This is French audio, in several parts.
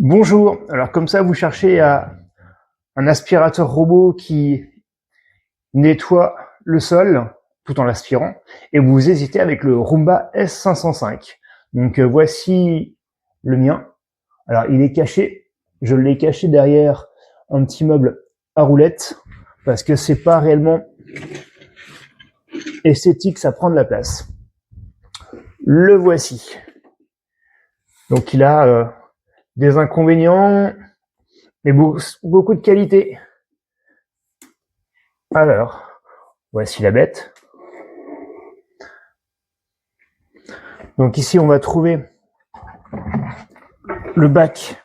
Bonjour, alors comme ça vous cherchez un aspirateur robot qui nettoie le sol tout en l'aspirant et vous hésitez avec le Roomba S505. Donc voici le mien. Alors il est caché, je l'ai caché derrière un petit meuble à roulettes parce que c'est pas réellement esthétique, ça prend de la place. Le voici. Donc il a des inconvénients mais beaucoup de qualité. Alors, voici la bête. Donc ici, on va trouver le bac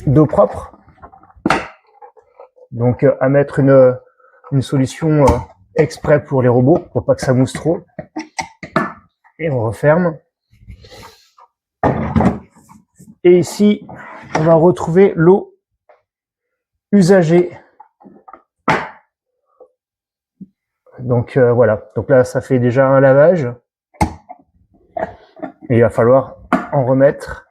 d'eau propre. Donc à mettre une solution exprès pour les robots, pour pas que ça mousse trop. Et on referme. Et ici, on va retrouver l'eau usagée. Donc voilà, donc là ça fait déjà un lavage. Et il va falloir en remettre.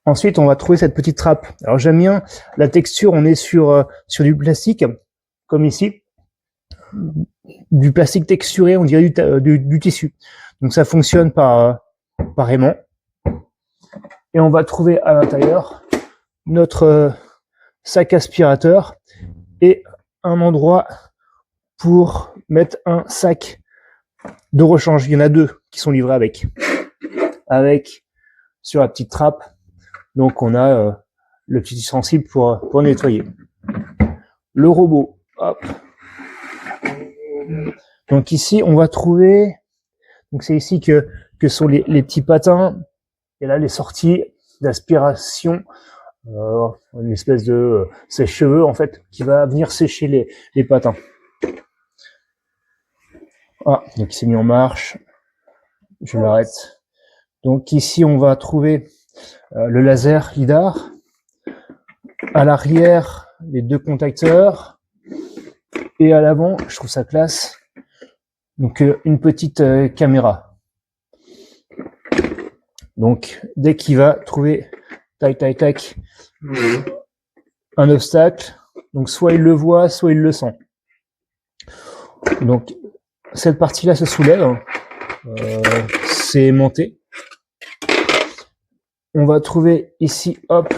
Ensuite, on va trouver cette petite trappe. Alors j'aime bien la texture, on est sur du plastique, comme ici. Du plastique texturé, on dirait du tissu. Donc ça fonctionne par aimant. Et on va trouver à l'intérieur notre sac aspirateur et un endroit pour mettre un sac de rechange. Il y en a deux qui sont livrés avec sur la petite trappe. Donc on a le petit ustensile pour nettoyer. Le robot, hop. Donc ici on va trouver, donc c'est ici que sont les petits patins et là les sorties d'aspiration, une espèce de sèche-cheveux en fait qui va venir sécher les patins. Ah, donc il s'est mis en marche. Je l'arrête. Donc ici on va trouver le laser lidar. À l'arrière, les deux contacteurs. Et à l'avant, je trouve ça classe. Donc une petite caméra. Donc dès qu'il va trouver tac un obstacle, donc soit il le voit, soit il le sent. Donc cette partie-là se soulève. C'est aimanté. On va trouver ici, hop,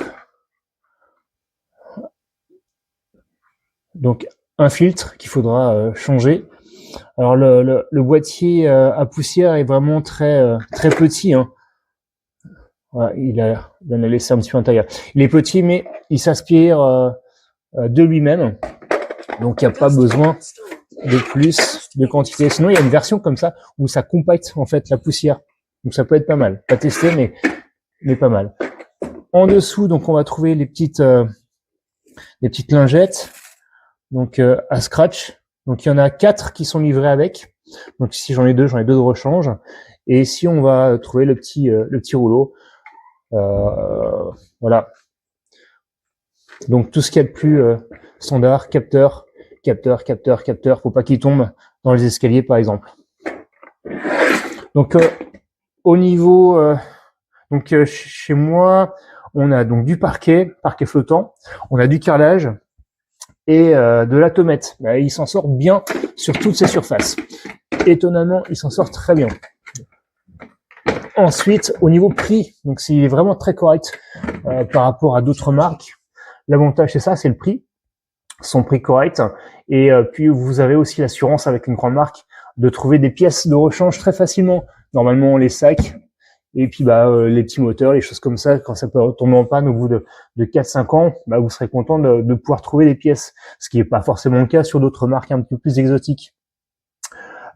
donc un filtre qu'il faudra changer. Alors le boîtier à poussière est vraiment très petit. Hein. Voilà, il en a laissé un petit peu à l'intérieur. Il est petit, mais il s'aspire de lui-même. Donc il n'y a pas besoin de plus de quantité. Sinon, il y a une version comme ça où ça compacte en fait la poussière. Donc ça peut être pas mal. Pas testé, mais pas mal. En dessous, donc on va trouver les petites lingettes. Donc à scratch. Donc il y en a 4 qui sont livrés avec. Donc si j'en ai deux de rechange. Et ici on va trouver le petit rouleau. Voilà. Donc tout ce qu'il y a de plus standard, capteur. Faut pas qu'il tombe dans les escaliers par exemple. Donc au niveau chez moi, on a donc du parquet flottant, on a du carrelage et de la tomette. Il s'en sort bien sur toutes ces surfaces. Étonnamment, il s'en sort très bien. Ensuite, au niveau prix, donc c'est vraiment très correct par rapport à d'autres marques. L'avantage c'est ça, c'est le prix, son prix correct. Et puis vous avez aussi l'assurance avec une grande marque de trouver des pièces de rechange très facilement. Normalement les sacs et puis les petits moteurs, les choses comme ça, quand ça peut tomber en panne au bout de 4-5 ans, vous serez content de pouvoir trouver des pièces, ce qui n'est pas forcément le cas sur d'autres marques un peu plus exotiques.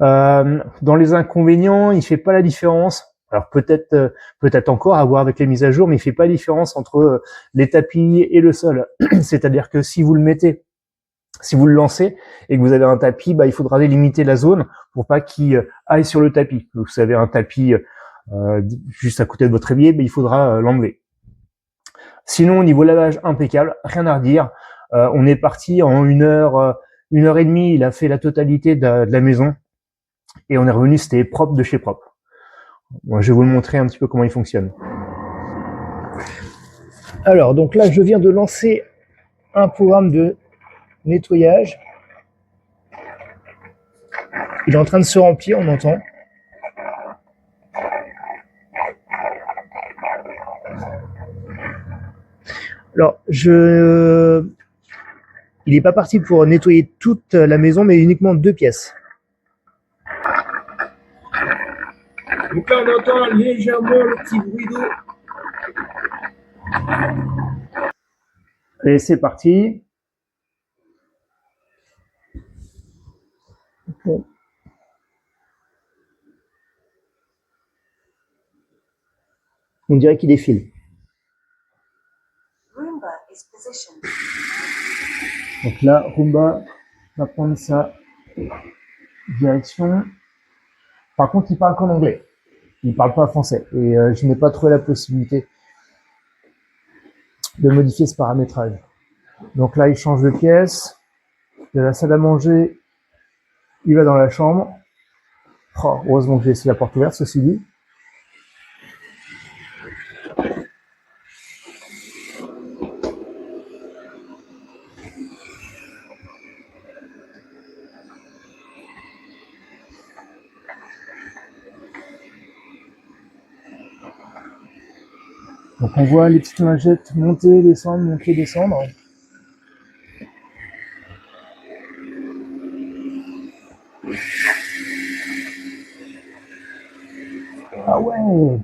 Dans les inconvénients, il fait pas la différence. Alors peut-être encore à voir avec les mises à jour, mais il fait pas la différence entre les tapis et le sol. C'est-à-dire que si vous le lancez et que vous avez un tapis, il faudra délimiter la zone pour pas qu'il aille sur le tapis. Donc, vous avez un tapis juste à côté de votre évier, il faudra l'enlever. Sinon, au niveau lavage, impeccable, rien à redire. On est parti en 1 heure et demie, il a fait la totalité de la maison. Et on est revenu, c'était propre de chez propre. Moi, je vais vous le montrer un petit peu comment il fonctionne. Alors, donc là, je viens de lancer un programme de nettoyage. Il est en train de se remplir, on entend. Alors, il n'est pas parti pour nettoyer toute la maison, mais uniquement 2 pièces. Donc là, on entend légèrement le petit bruit d'eau. Allez, c'est parti. Bon. On dirait qu'il défile. Donc là, Roomba va prendre sa direction. Par contre, il parle qu'en anglais. Il parle pas français. Et je n'ai pas trouvé la possibilité de modifier ce paramétrage. Donc là, il change de pièce. De la salle à manger, il va dans la chambre. Oh, heureusement que j'ai laissé la porte ouverte, ceci dit. Donc on voit les petites lingettes monter, descendre, monter, descendre. Ah ouais,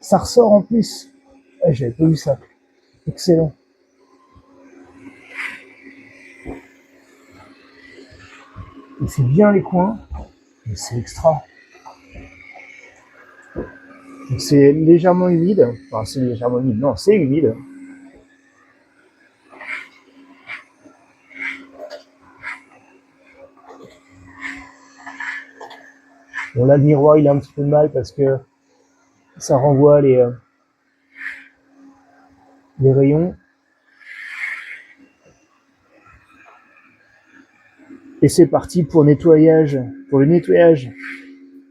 ça ressort en plus. Ouais, j'avais pas vu ça. Excellent. Il fait bien les coins. Et c'est extra. Donc c'est légèrement humide. Enfin, c'est légèrement humide. Non, c'est humide. Bon, là, le miroir, il a un petit peu de mal parce que ça renvoie les rayons. Et c'est parti pour le nettoyage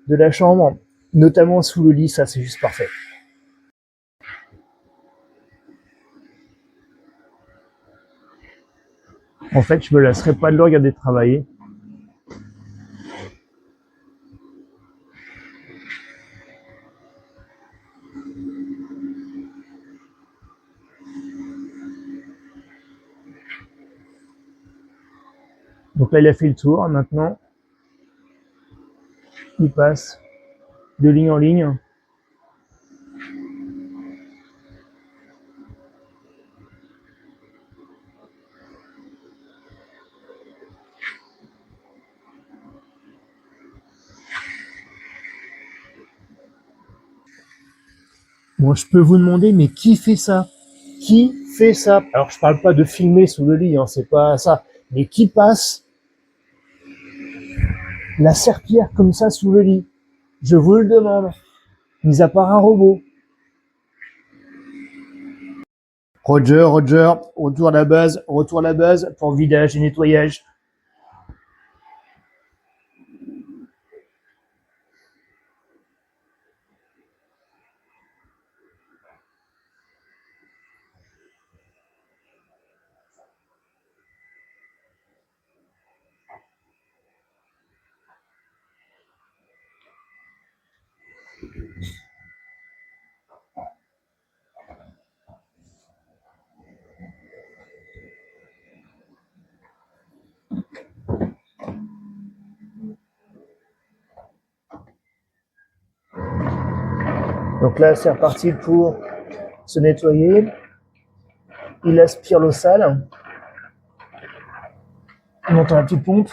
de la chambre, notamment sous le lit. Ça, c'est juste parfait. En fait, je me lasserai pas de le regarder travailler. Donc là, il a fait le tour. Maintenant, il passe de ligne en ligne. Bon, je peux vous demander, mais qui fait ça? Qui fait ça? Alors, je parle pas de filmer sous le lit, hein, c'est pas ça. Mais qui passe la serpillière comme ça sous le lit? Je vous le demande. Mis à part un robot. Roger, retour à la base pour vidage et nettoyage. Donc là, c'est reparti pour se nettoyer. Il aspire l'eau sale. On entend la petite pompe.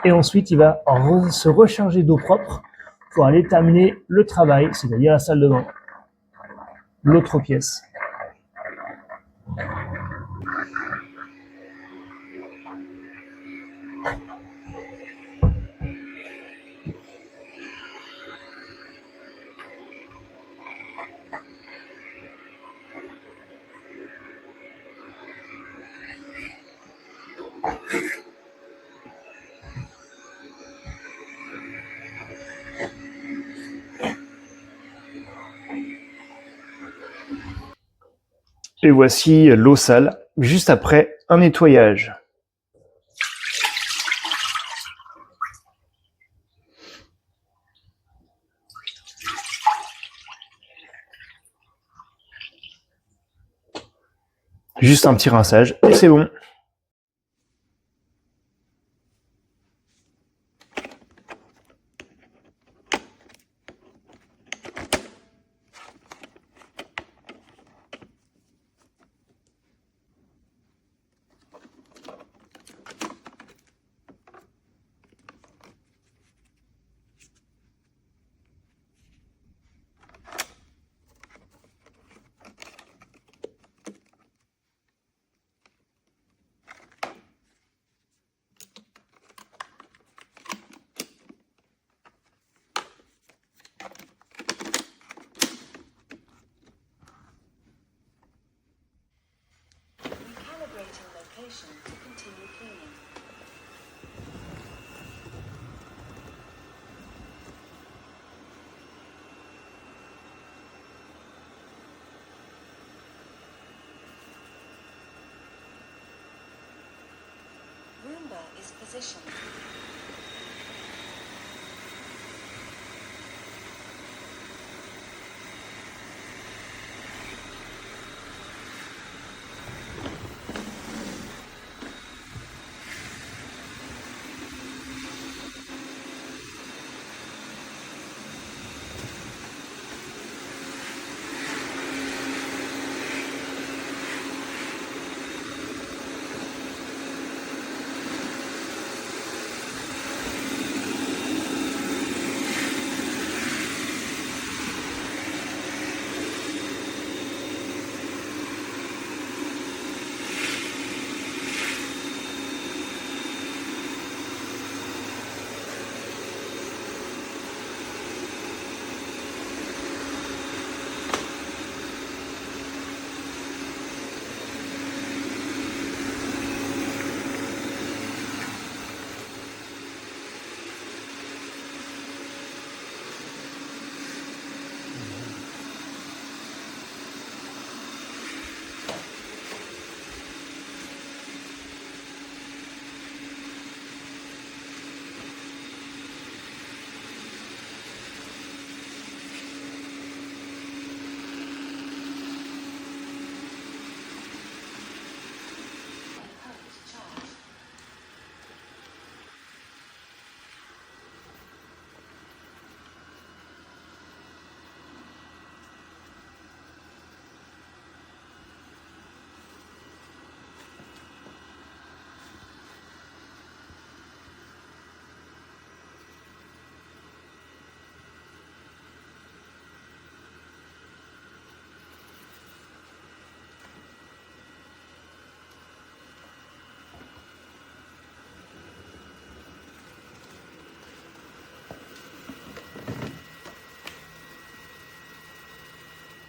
Et ensuite, il va se recharger d'eau propre pour aller terminer le travail, c'est-à-dire la salle de bain, l'autre pièce. Et voici l'eau sale, juste après un nettoyage. Juste un petit rinçage et c'est bon. Recalibrating location to continue cleaning. Roomba is positioned.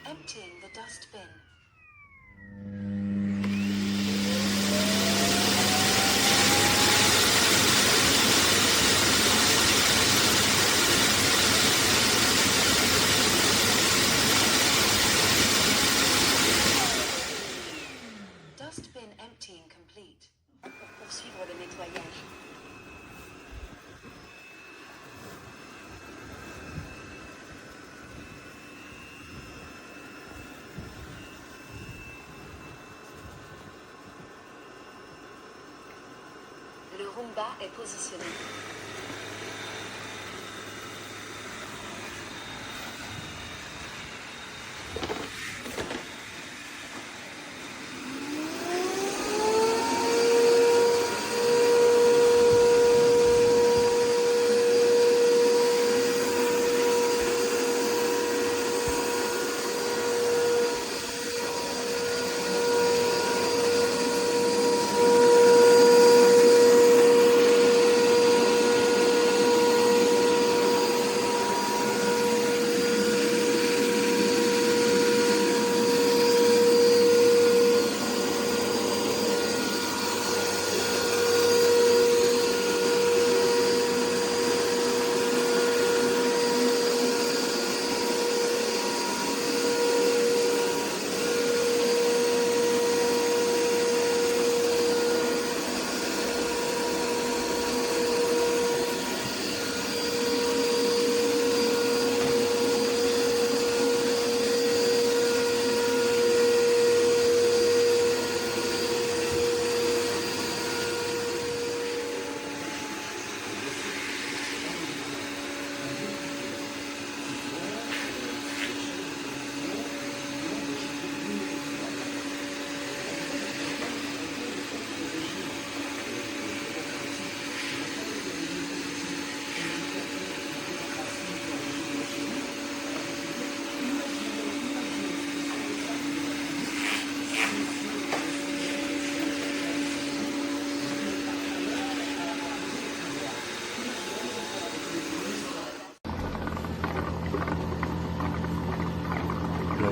Emptying the dust bin. Dust bin emptying complete. Pour poursuivre le nettoyage. Le Roomba est positionné.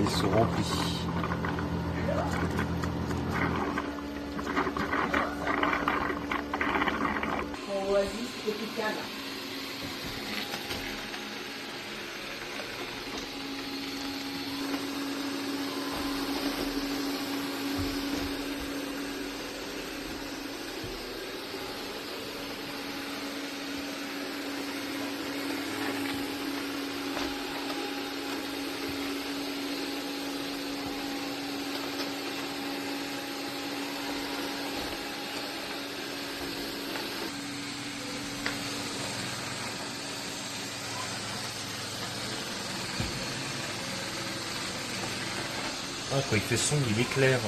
il se remplit. Oasis tropicale. Ah, quand il fait sombre, il éclaire.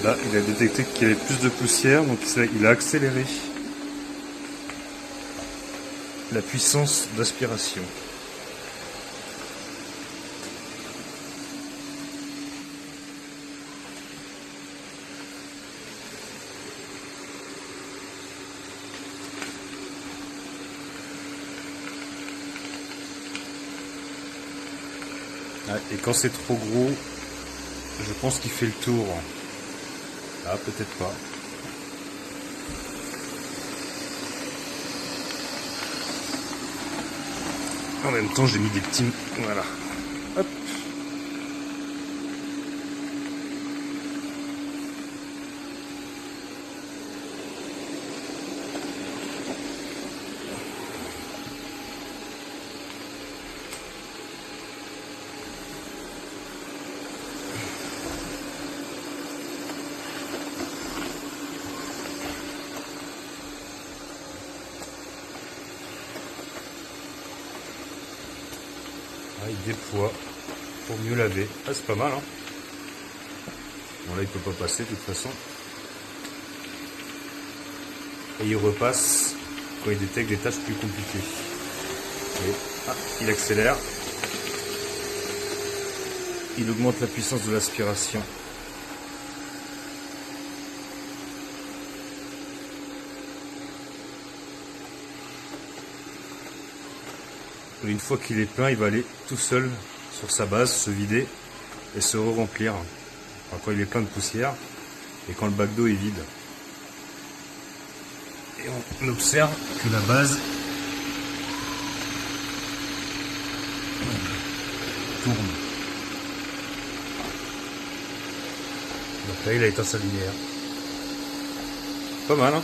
Là, il a détecté qu'il y avait plus de poussière, donc il a accéléré la puissance d'aspiration. Ah, et quand c'est trop gros, je pense qu'il fait le tour. Ah, peut-être pas. En même temps, j'ai mis des petits... Voilà. Hop. Ah, il déploie pour mieux laver. Ah, c'est pas mal, hein. Bon, là, il peut pas passer, de toute façon. Et il repasse quand il détecte des tâches plus compliquées. Et, ah, il accélère. Il augmente la puissance de l'aspiration. Et une fois qu'il est plein, il va aller tout seul sur sa base, se vider et se re-remplir. Enfin, quand il est plein de poussière et quand le bac d'eau est vide. Et on observe que la base tourne. Donc là, il a éteint sa lumière. Pas mal, hein?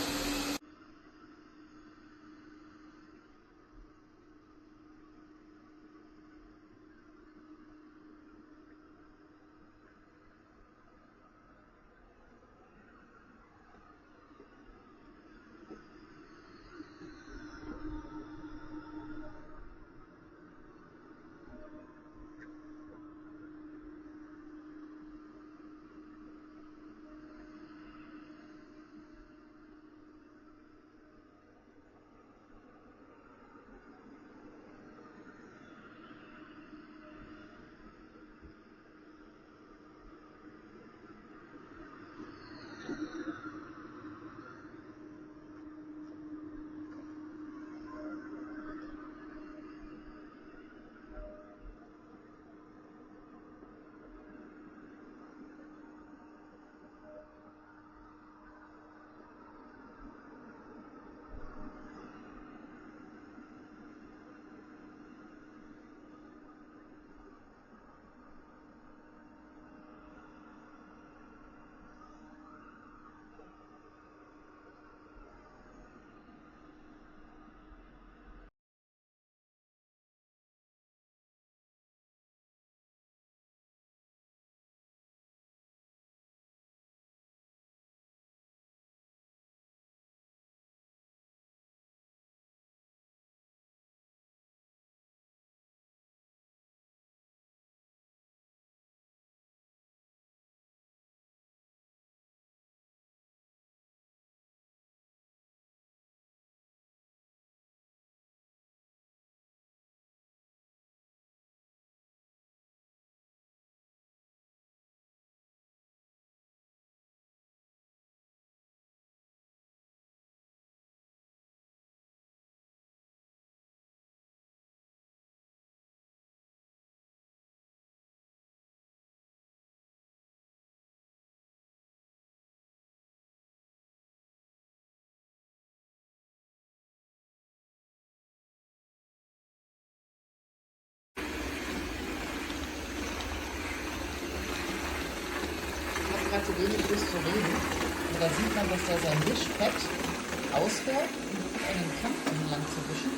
wenig Lust zu reden. Aber da sieht man, dass der sein Wischfett ausfährt, um an den Kanten entlang zu wischen.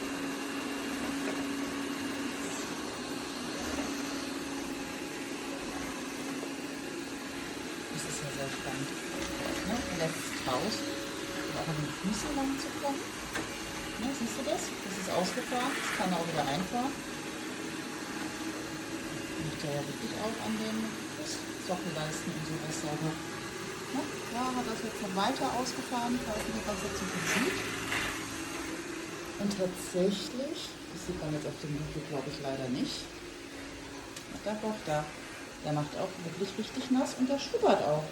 Das ist ja sehr spannend. Ne? Und das ist draußen, um auch an den Füßen lang zu kommen. Ne? Siehst du das? Das ist ausgefahren, das kann er auch wieder einfahren. Macht er ja wirklich auch an den Sockelleisten und sowas sauber. Ne? Ja, hat das jetzt noch weiter ausgefahren, ich weiß nicht, was er zu tun sieht. Und tatsächlich, das sieht man jetzt auf dem Video, glaube ich, leider nicht. Da doch, da. Der macht auch wirklich richtig nass und der schubbert auch.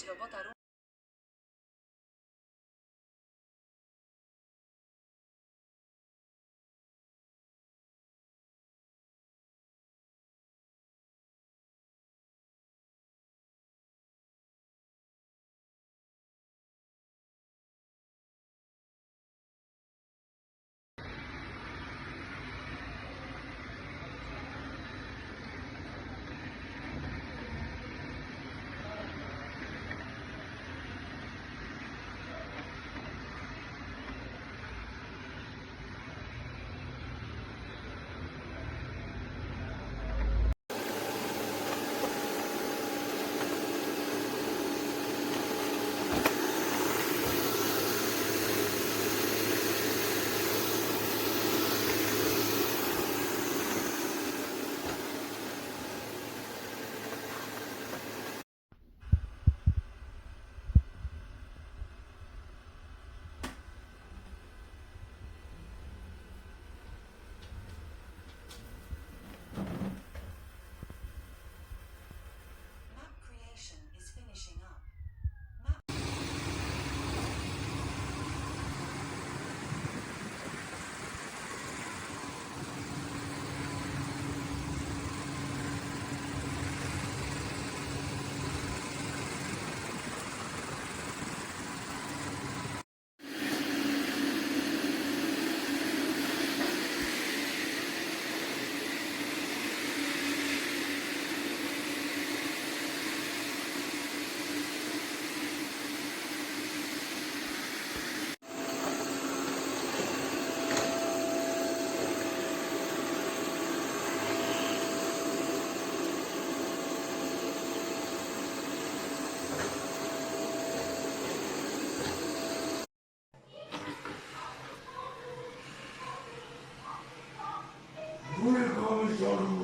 robota Map creation is finishing up. Welcome, John.